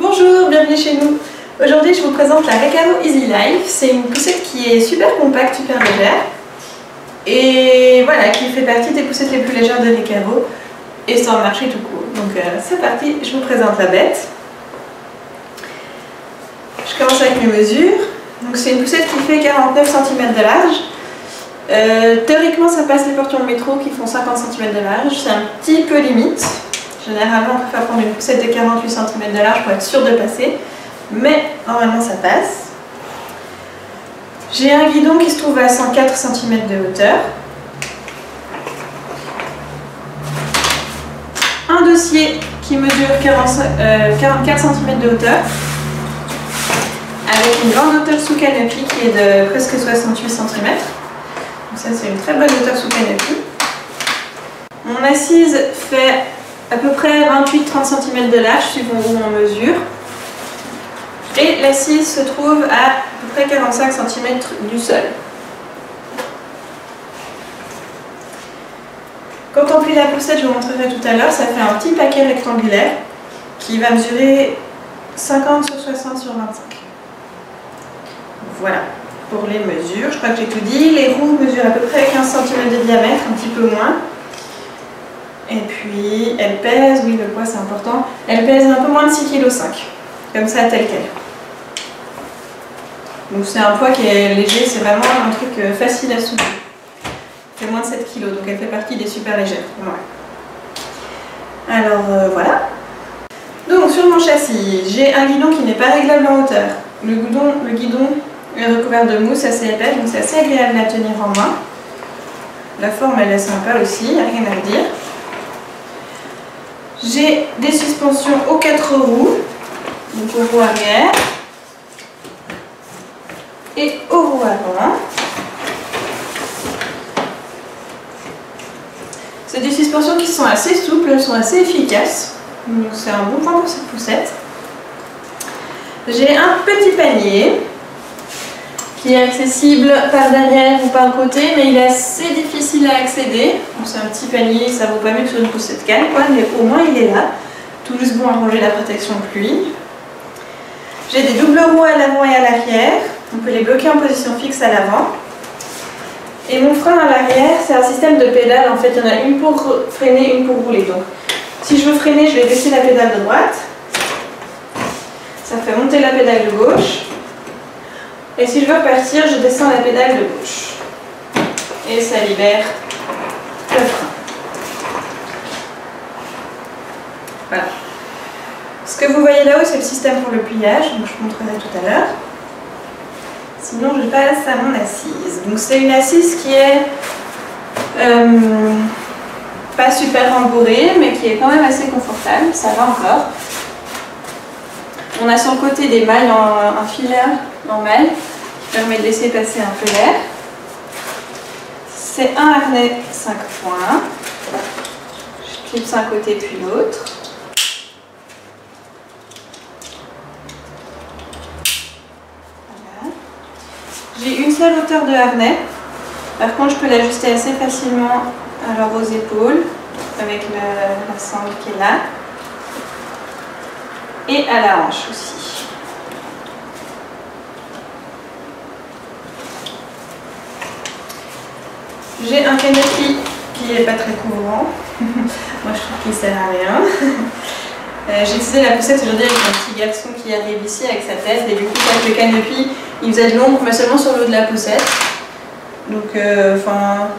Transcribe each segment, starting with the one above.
Bonjour, bienvenue chez nous. Aujourd'hui je vous présente la Recaro Easy Life. C'est une poussette qui est super compacte, super légère. Et voilà, qui fait partie des poussettes les plus légères de Recaro. Et sur le marché tout court. Donc c'est parti, je vous présente la bête. Je commence avec mes mesures. Donc c'est une poussette qui fait 49 cm de large. Théoriquement ça passe les portions de métro qui font 50 cm de large. C'est un petit peu limite. Généralement, on préfère prendre une poussette de 48 cm de large pour être sûr de passer, mais normalement ça passe. J'ai un guidon qui se trouve à 104 cm de hauteur. Un dossier qui mesure 44 cm de hauteur, avec une grande hauteur sous canopy qui est de presque 68 cm. Donc ça c'est une très bonne hauteur sous canopy. Mon assise fait à peu près 28-30 cm de large suivant où on mesure. Et l'assise se trouve à peu près 45 cm du sol. Quand on plie la poussette, je vous montrerai tout à l'heure, ça fait un petit paquet rectangulaire qui va mesurer 50 sur 60 sur 25. Voilà pour les mesures, je crois que j'ai tout dit. Les roues mesurent à peu près 15 cm de diamètre, un petit peu moins. Et puis elle pèse, oui le poids c'est important, elle pèse un peu moins de 6,5 kg, comme ça telle qu'elle. Donc c'est un poids qui est léger, c'est vraiment un truc facile à soulever. Elle fait moins de 7 kg, donc elle fait partie des super légères pour moi. Alors voilà. Donc sur mon châssis, j'ai un guidon qui n'est pas réglable en hauteur. Le guidon est recouvert de mousse assez épaisse, donc c'est assez agréable à tenir en main. La forme elle est sympa aussi, rien à dire. J'ai des suspensions aux 4 roues, donc aux roues arrière et aux roues avant. C'est des suspensions qui sont assez souples, elles sont assez efficaces, donc c'est un bon point pour cette poussette. J'ai un petit panier qui est accessible par derrière ou par le côté, mais il est assez difficile à accéder. C'est un petit panier, ça vaut pas mieux que sur une poussette calme, mais au moins il est là. Tout juste bon à ranger la protection pluie. J'ai des doubles roues à l'avant et à l'arrière. On peut les bloquer en position fixe à l'avant. Et mon frein à l'arrière, c'est un système de pédales. En fait, il y en a une pour freiner, une pour rouler. Donc, si je veux freiner, je vais baisser la pédale de droite. Ça fait monter la pédale de gauche. Et si je veux repartir, je descends la pédale de gauche. Et ça libère le frein. Voilà. Ce que vous voyez là-haut, c'est le système pour le pliage. Donc je vous montrerai tout à l'heure. Sinon, je passe à mon assise. Donc c'est une assise qui est pas super rembourrée, mais qui est quand même assez confortable. Ça va encore. On a sur le côté des mailles en filaire normal qui permet de laisser passer un peu l'air. C'est un harnais 5 points. Je clipse un côté puis l'autre. Voilà. J'ai une seule hauteur de harnais. Par contre, je peux l'ajuster assez facilement alors aux épaules avec la sangle qui est là. Et à la hanche aussi. J'ai un canopy qui n'est pas très couvrant. Moi je trouve qu'il sert à rien. J'ai utilisé la poussette aujourd'hui avec un petit garçon qui arrive ici avec sa tête et du coup avec le canopy il faisait de l'ombre mais seulement sur le haut de la poussette. Donc enfin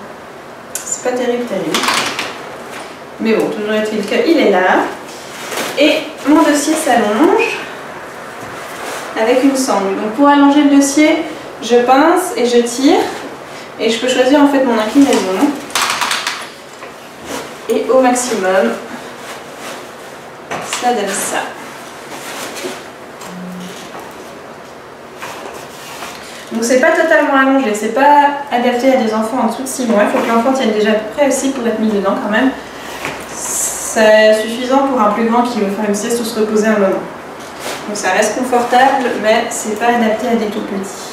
c'est pas terrible. Mais bon, toujours est-il qu'il est là. Et mon dossier s'allonge avec une sangle. Donc pour allonger le dossier, je pince et je tire. Et je peux choisir en fait mon inclinaison. Et au maximum, ça donne ça. Donc c'est pas totalement allongé, c'est pas adapté à des enfants en dessous de 6 mois. Il faut que l'enfant tienne déjà à peu près assis pour être mis dedans quand même. C'est suffisant pour un plus grand qui veut faire une sieste ou se reposer un moment. Donc ça reste confortable, mais c'est pas adapté à des tout petits.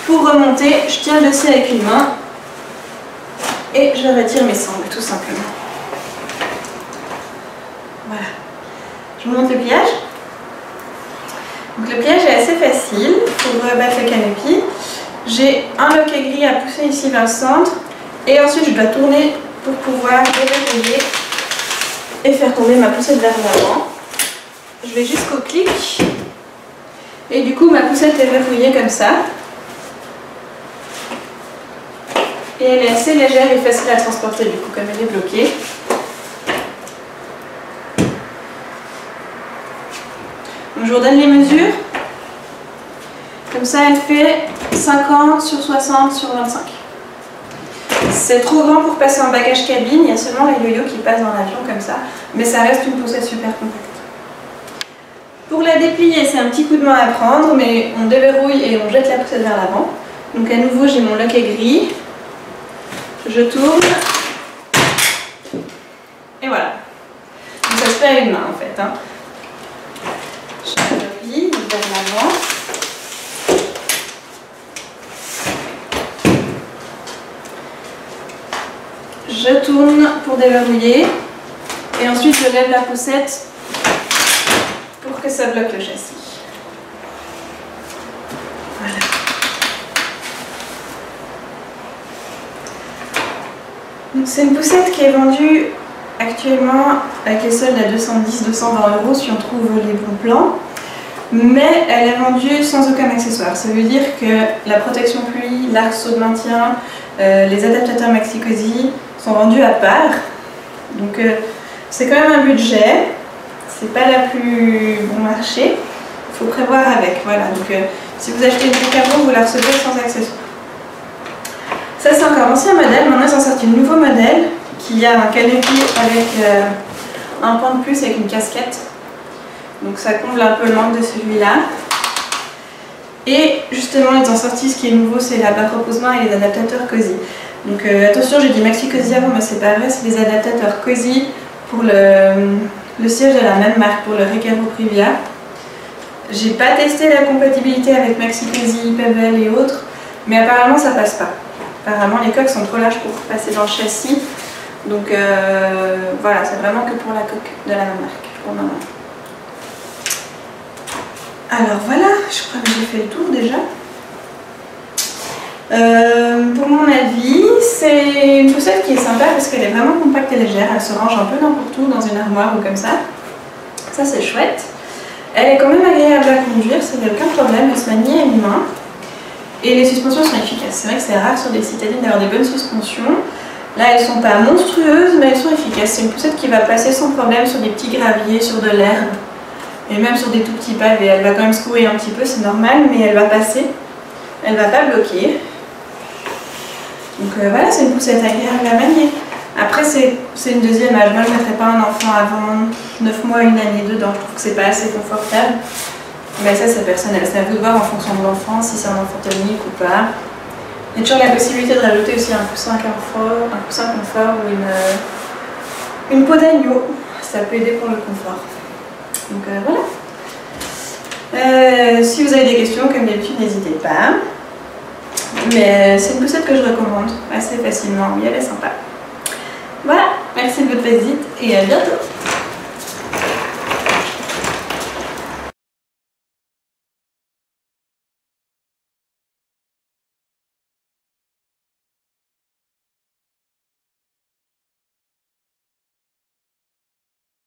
Pour remonter, je tiens le dossier avec une main et je retire mes sangles tout simplement. Voilà. Je vous montre le pliage. Donc le pliage est assez facile pour rebattre le canopy. J'ai un loquet gris à pousser ici vers le centre et ensuite je dois tourner pour pouvoir déverrouiller et faire tomber ma poussette vers l'avant. Je vais jusqu'au clic et du coup ma poussette est verrouillée comme ça. Et elle est assez légère et facile à transporter du coup comme elle est bloquée. Donc, je vous redonne les mesures. Comme ça elle fait 50 sur 60 sur 25. C'est trop grand pour passer en bagage cabine, il y a seulement les yo-yo qui passent dans l'avion comme ça, mais ça reste une poussette super compacte. Pour la déplier, c'est un petit coup de main à prendre, mais on déverrouille et on jette la poussette vers l'avant. Donc à nouveau, j'ai mon loquet gris, je tourne, et voilà. Donc ça se fait à une main en fait. Hein. Je replie vers l'avant. Je tourne pour déverrouiller et ensuite je lève la poussette pour que ça bloque le châssis. Voilà. C'est une poussette qui est vendue actuellement avec les soldes à 210-220 € si on trouve les bons plans, mais elle est vendue sans aucun accessoire. Ça veut dire que la protection pluie, l'arceau de maintien, les adaptateurs maxi-cosy sont vendus à part, donc c'est quand même un budget, c'est pas la plus bon marché, il faut prévoir avec, voilà, donc si vous achetez une Picabo, vous la recevez sans accessoire. Ça c'est encore l'ancien modèle, maintenant ils ont sorti un nouveau modèle qui a un canopy avec un pan de plus avec une casquette, donc ça comble un peu le manque de celui-là. Et justement ils ont sorti ce qui est nouveau, c'est la barre repose-main et les adaptateurs cosy. Donc attention, j'ai dit maxi cosy avant, mais c'est pas vrai, c'est des adaptateurs cosy pour le siège de la même marque, pour le Recaro Privia. J'ai pas testé la compatibilité avec maxi cosy, Pebble et autres, mais apparemment ça passe pas. Apparemment les coques sont trop larges pour passer dans le châssis, donc voilà, c'est vraiment que pour la coque de la même marque pour le moment. Alors voilà, je crois que j'ai fait le tour déjà. Pour mon avis, c'est une poussette qui est sympa parce qu'elle est vraiment compacte et légère, elle se range un peu n'importe où dans une armoire ou comme ça. Ça c'est chouette. Elle est quand même agréable à conduire, ça n'a aucun problème, elle se manie à une main. Et les suspensions sont efficaces. C'est vrai que c'est rare sur des citadines d'avoir des bonnes suspensions. Là elles sont pas monstrueuses mais elles sont efficaces. C'est une poussette qui va passer sans problème sur des petits graviers, sur de l'herbe et même sur des tout petits pavés. Elle va quand même secouer un petit peu, c'est normal, mais elle va passer. Elle va pas bloquer. Donc voilà, c'est une poussette agréable à manier. Après, c'est une deuxième âge. Moi, je ne mettrais pas un enfant avant 9 mois, 1 année dedans. Je trouve que c'est pas assez confortable. Mais ça, c'est personnel. C'est à vous de voir en fonction de l'enfant, si c'est un enfant tonique ou pas. Il y a toujours la possibilité de rajouter aussi un coussin confort ou une peau d'agneau. Ça peut aider pour le confort. Donc voilà. Si vous avez des questions, comme d'habitude, n'hésitez pas. Mais c'est une poussette que je recommande assez facilement. Oui, elle est sympa. Voilà, merci de votre visite et à bientôt.